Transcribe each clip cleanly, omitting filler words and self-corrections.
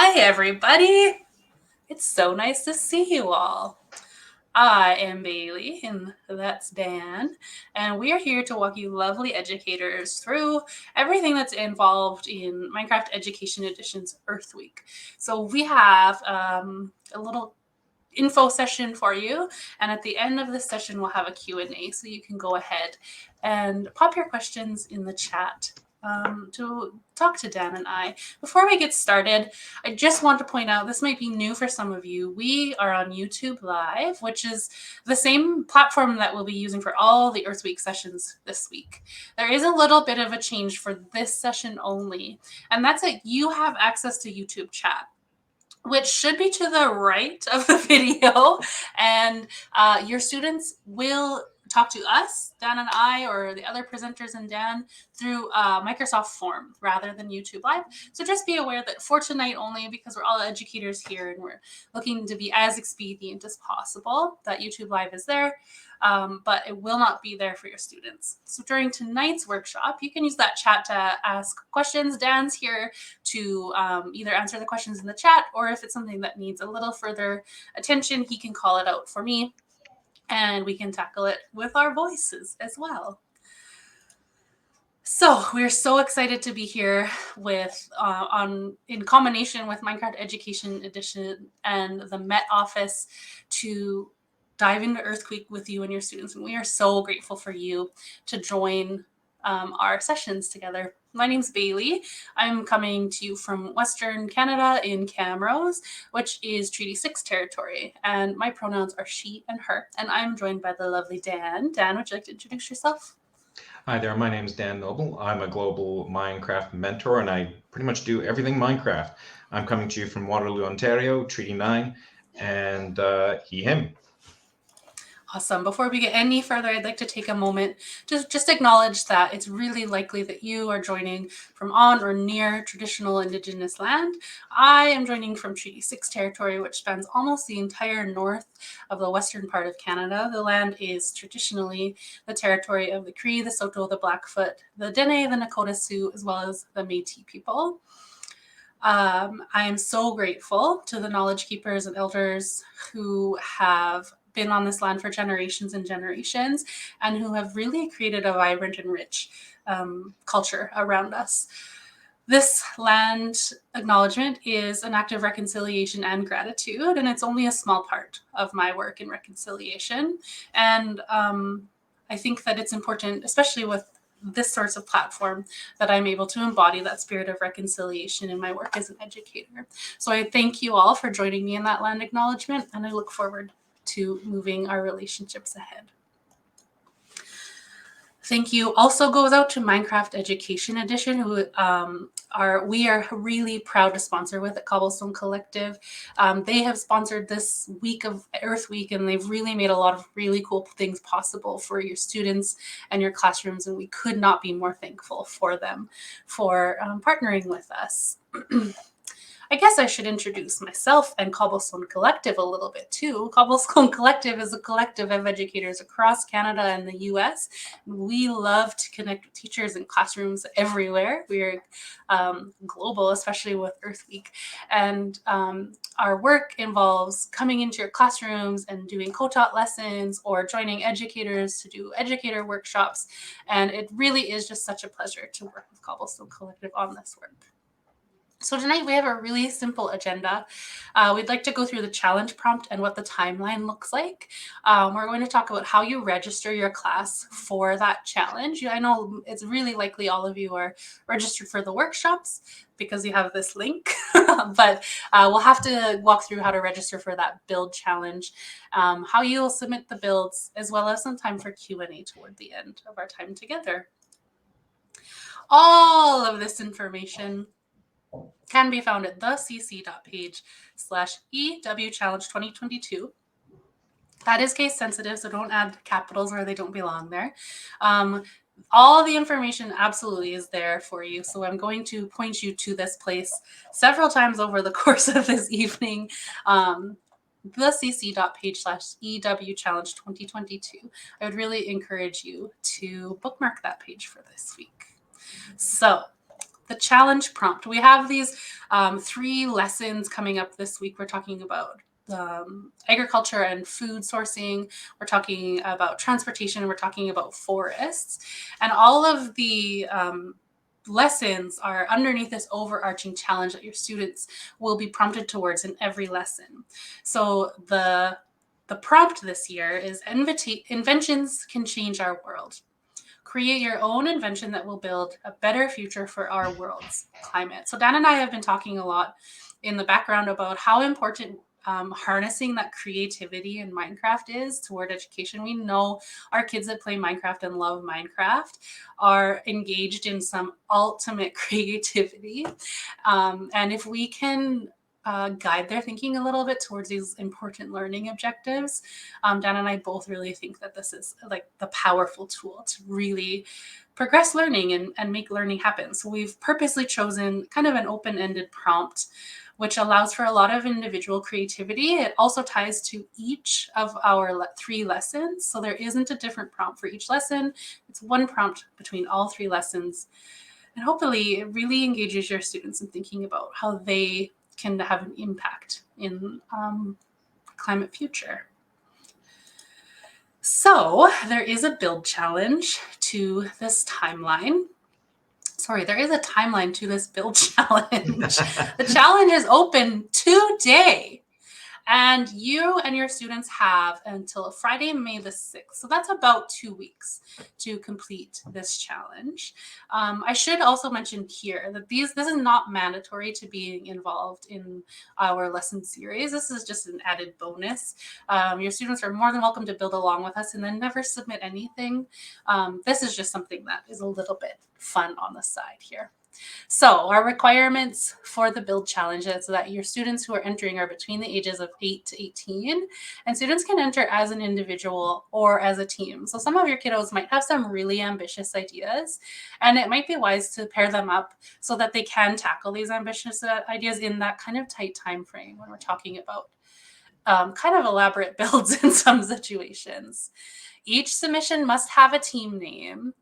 Hi, everybody. It's so nice to see you all. I am Bailey, and that's Dan, and we are here to walk you lovely educators through everything that's involved in Minecraft Education Edition's Earth Week. So we have a little info session for you, and at the end of this session we'll have a Q&A, so you can go ahead and pop your questions in the chat to talk to Dan and I. Before we get started, I just want to point out, this might be new for some of you, we are on YouTube Live, which is the same platform that we'll be using for all the Earth Week sessions this week. There is a little bit of a change for this session only, and that's that you have access to YouTube chat, which should be to the right of the video, and your students will talk to us, Dan and I, or the other presenters and Dan, through Microsoft Form rather than YouTube Live. So just be aware that for tonight only, because we're all educators here and we're looking to be as expedient as possible, that YouTube Live is there, but it will not be there for your students. So during tonight's workshop, you can use that chat to ask questions. Dan's here to either answer the questions in the chat, or if it's something that needs a little further attention, he can call it out for me, and we can tackle it with our voices as well. So we're so excited to be here with in combination with Minecraft Education Edition and the Met Office to dive into Earth Week with you and your students. And we are so grateful for you to join our sessions together. My name's Bailey. I'm coming to you from Western Canada in Camrose, which is Treaty 6 territory. And my pronouns are she and her. And I'm joined by the lovely Dan. Dan, would you like to introduce yourself? Hi there, my name is Dan Noble. I'm a global Minecraft mentor and I pretty much do everything Minecraft. I'm coming to you from Waterloo, Ontario, Treaty 9, and he, him. Awesome. Before we get any further, I'd like to take a moment to just acknowledge that it's really likely that you are joining from on or near traditional Indigenous land. I am joining from Treaty 6 territory, which spans almost the entire north of the western part of Canada. The land is traditionally the territory of the Cree, the Saulteaux, the Blackfoot, the Dene, the Nakota Sioux, as well as the Métis people. I am so grateful to the knowledge keepers and elders who have been on this land for generations and generations, and who have really created a vibrant and rich culture around us. This land acknowledgement is an act of reconciliation and gratitude, and it's only a small part of my work in reconciliation. And I think that it's important, especially with this sorts of platform, that I'm able to embody that spirit of reconciliation in my work as an educator. So I thank you all for joining me in that land acknowledgement, and I look forward to moving our relationships ahead. Thank you also goes out to Minecraft Education Edition, who we are really proud to sponsor with at Cobblestone Collective. They have sponsored this week of Earth Week, and they've really made a lot of really cool things possible for your students and your classrooms, and we could not be more thankful for them for partnering with us. I guess I should introduce myself and Cobblestone Collective a little bit too. Cobblestone Collective is a collective of educators across Canada and the US. We love to connect with teachers in classrooms everywhere. We're global, especially with Earth Week. And our work involves coming into your classrooms and doing co-taught lessons or joining educators to do educator workshops. And it really is just such a pleasure to work with Cobblestone Collective on this work. So tonight we have a really simple agenda. We'd like to go through the challenge prompt and what the timeline looks like. We're going to talk about how you register your class for that challenge. I know it's really likely all of you are registered for the workshops because you have this link, but we'll have to walk through how to register for that build challenge, how you'll submit the builds, as well as some time for Q&A toward the end of our time together. All of this information can be found at thecc.page/EWChallenge2022. That is case sensitive, so don't add capitals where they don't belong there. All the information absolutely is there for you, so I'm going to point you to this place several times over the course of this evening. thecc.page/EWChallenge2022. I would really encourage you to bookmark that page for this week. So the challenge prompt. We have these 3 lessons coming up this week. We're talking about agriculture and food sourcing. We're talking about transportation. We're talking about forests. And all of the lessons are underneath this overarching challenge that your students will be prompted towards in every lesson. So the prompt this year is inventions can change our world. Create your own invention that will build a better future for our world's climate. So Dan and I have been talking a lot in the background about how important harnessing that creativity in Minecraft is toward education. We know our kids that play Minecraft and love Minecraft are engaged in some ultimate creativity. And if we can guide their thinking a little bit towards these important learning objectives, Dan and I both really think that this is like the powerful tool to really progress learning and make learning happen. So we've purposely chosen kind of an open-ended prompt, which allows for a lot of individual creativity. It also ties to each of our 3 lessons. So there isn't a different prompt for each lesson. It's one prompt between all 3 lessons. And hopefully it really engages your students in thinking about how they can have an impact in climate future. So there is a build challenge to this timeline. Sorry, there is a timeline to this build challenge. The challenge is open today. And you and your students have until Friday, May the 6th. So that's about 2 weeks to complete this challenge. I should also mention here that this is not mandatory to being involved in our lesson series. This is just an added bonus. Your students are more than welcome to build along with us and then never submit anything. This is just something that is a little bit fun on the side here. So our requirements for the build challenge is that your students who are entering are between the ages of 8 to 18, and students can enter as an individual or as a team. So some of your kiddos might have some really ambitious ideas, and it might be wise to pair them up so that they can tackle these ambitious ideas in that kind of tight time frame when we're talking about kind of elaborate builds in some situations. Each submission must have a team name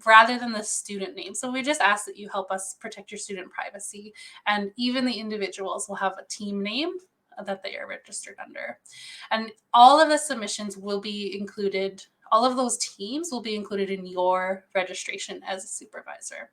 rather than the student name. So we just ask that you help us protect your student privacy. And even the individuals will have a team name that they are registered under. And all of the submissions will be included, all of those teams will be included in your registration as a supervisor.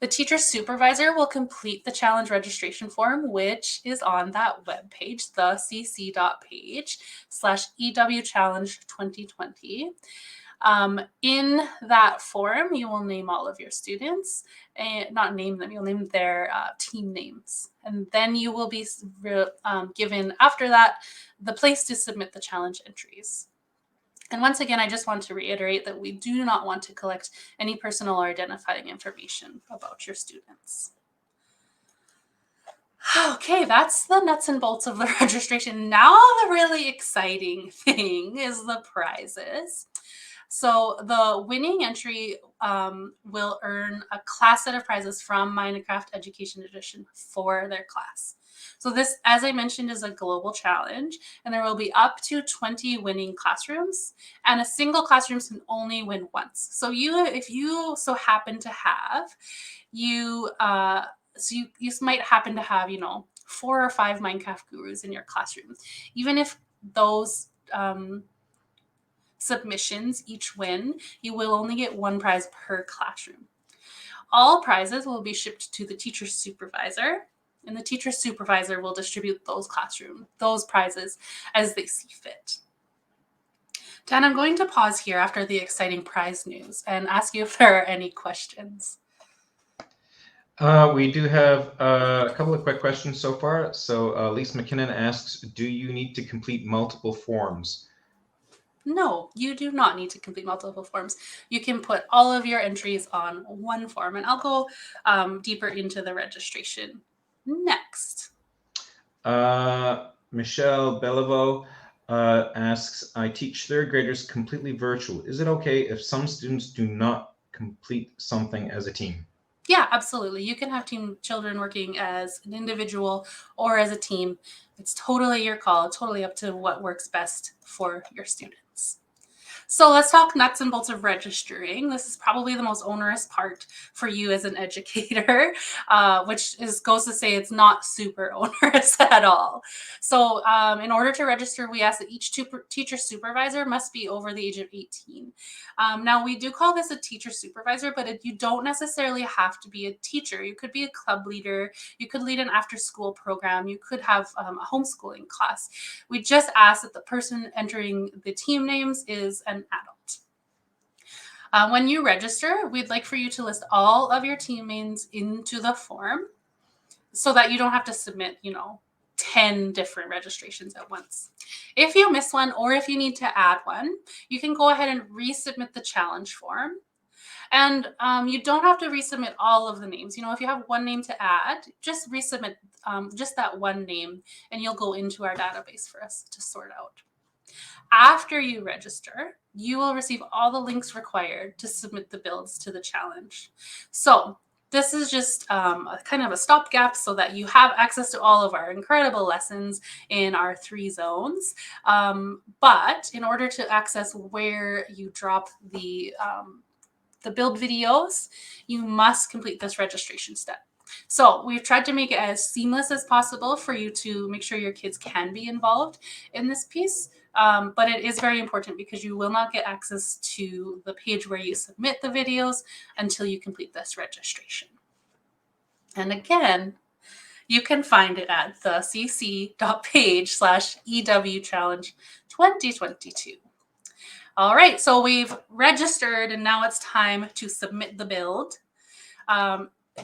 The teacher supervisor will complete the challenge registration form, which is on that webpage, thecc.page/EW Challenge 2020. In that form, you will name all of your students, and not name them, you'll name their team names. And then you will be given, after that, the place to submit the challenge entries. And once again, I just want to reiterate that we do not want to collect any personal or identifying information about your students. Okay, that's the nuts and bolts of the registration. Now the really exciting thing is the prizes. So the winning entry will earn a class set of prizes from Minecraft Education Edition for their class. So this, as I mentioned, is a global challenge, and there will be up to 20 winning classrooms, and a single classroom can only win once. So if you so happen to have, you might happen to have, 4 or 5 Minecraft gurus in your classroom. Even if those submissions each win, you will only get 1 prize per classroom. All prizes will be shipped to the teacher supervisor, and the teacher supervisor will distribute those prizes as they see fit. Dan, I'm going to pause here after the exciting prize news and ask you if there are any questions. We do have a couple of quick questions so far. So Lisa McKinnon asks, do you need to complete multiple forms? No, you do not need to complete multiple forms. You can put all of your entries on one form, and I'll go deeper into the registration next. Michelle Beliveau asks, I teach 3rd graders completely virtual. Is it okay if some students do not complete something as a team? Yeah, absolutely. You can have children working as an individual or as a team. It's totally your call. It's totally up to what works best for your students. So let's talk nuts and bolts of registering. This is probably the most onerous part for you as an educator, which goes to say it's not super onerous at all. So in order to register, we ask that each teacher supervisor must be over the age of 18. Now, we do call this a teacher supervisor, but you don't necessarily have to be a teacher. You could be a club leader. You could lead an after-school program. You could have a homeschooling class. We just ask that the person entering the team names is an adult. When you register, we'd like for you to list all of your team names into the form so that you don't have to submit, 10 different registrations at once. If you miss one or if you need to add one, you can go ahead and resubmit the challenge form. And you don't have to resubmit all of the names. If you have one name to add, just resubmit just that one name, and you'll go into our database for us to sort out. After you register, you will receive all the links required to submit the builds to the challenge. So this is just a kind of a stopgap so that you have access to all of our incredible lessons in our 3 zones. But in order to access where you drop the build videos, you must complete this registration step. So we've tried to make it as seamless as possible for you to make sure your kids can be involved in this piece. But it is very important because you will not get access to the page where you submit the videos until you complete this registration. And again, you can find it at thecc.page/EW-challenge2022. All right, so we've registered and now it's time to submit the build.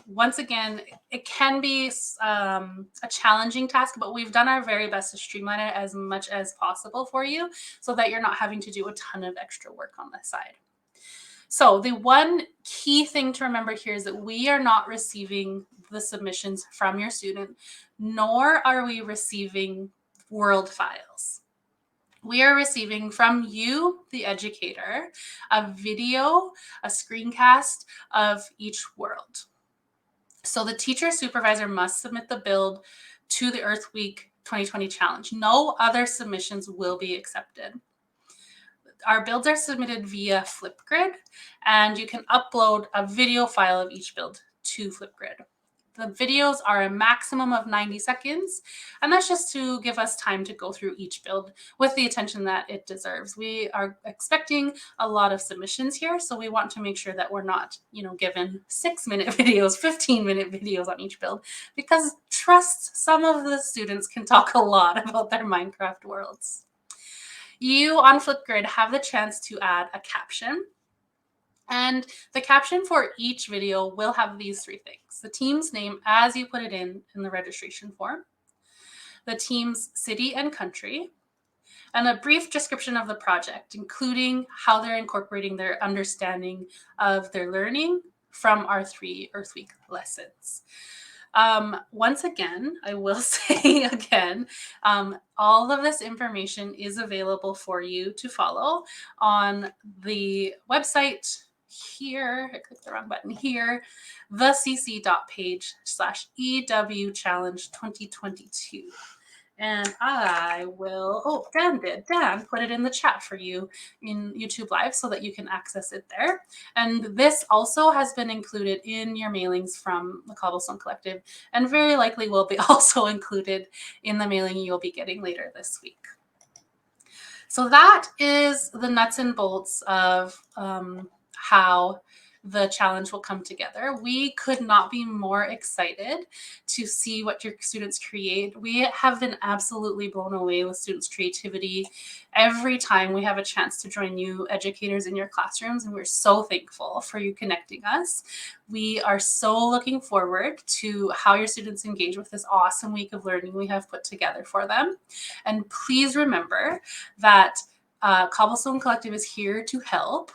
Once again, it can be a challenging task, but we've done our very best to streamline it as much as possible for you so that you're not having to do a ton of extra work on the side. So the one key thing to remember here is that we are not receiving the submissions from your student, nor are we receiving world files. We are receiving from you, the educator, a video, a screencast of each world. So the teacher supervisor must submit the build to the Earth Week 2020 challenge. No other submissions will be accepted. Our builds are submitted via Flipgrid, and you can upload a video file of each build to Flipgrid. The videos are a maximum of 90 seconds, and that's just to give us time to go through each build with the attention that it deserves. We are expecting a lot of submissions here, so we want to make sure that we're not, given 6-minute videos, 15-minute videos on each build, because trust, some of the students can talk a lot about their Minecraft worlds. You on Flipgrid have the chance to add a caption. And the caption for each video will have these 3 things: the team's name as you put it in the registration form, the team's city and country, and a brief description of the project, including how they're incorporating their understanding of their learning from our 3 Earth Week lessons. Once again, I will say again, all of this information is available for you to follow on the website here. I clicked the wrong button here, thecc.page/EW-challenge2022. And I will, Dan put it in the chat for you in YouTube Live so that you can access it there. And this also has been included in your mailings from the Cobblestone Collective and very likely will be also included in the mailing you'll be getting later this week. So that is the nuts and bolts of how the challenge will come together. We could not be more excited to see what your students create. We have been absolutely blown away with students' creativity every time we have a chance to join new educators in your classrooms, and we're so thankful for you connecting us. We are so looking forward to how your students engage with this awesome week of learning we have put together for them. And please remember that Cobblestone Collective is here to help.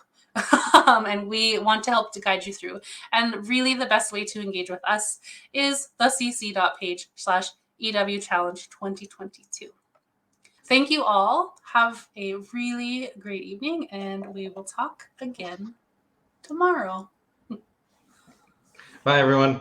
And we want to help to guide you through. And really the best way to engage with us is thecc.page/EW-challenge2022. Thank you all. Have a really great evening, and we will talk again tomorrow. Bye, everyone.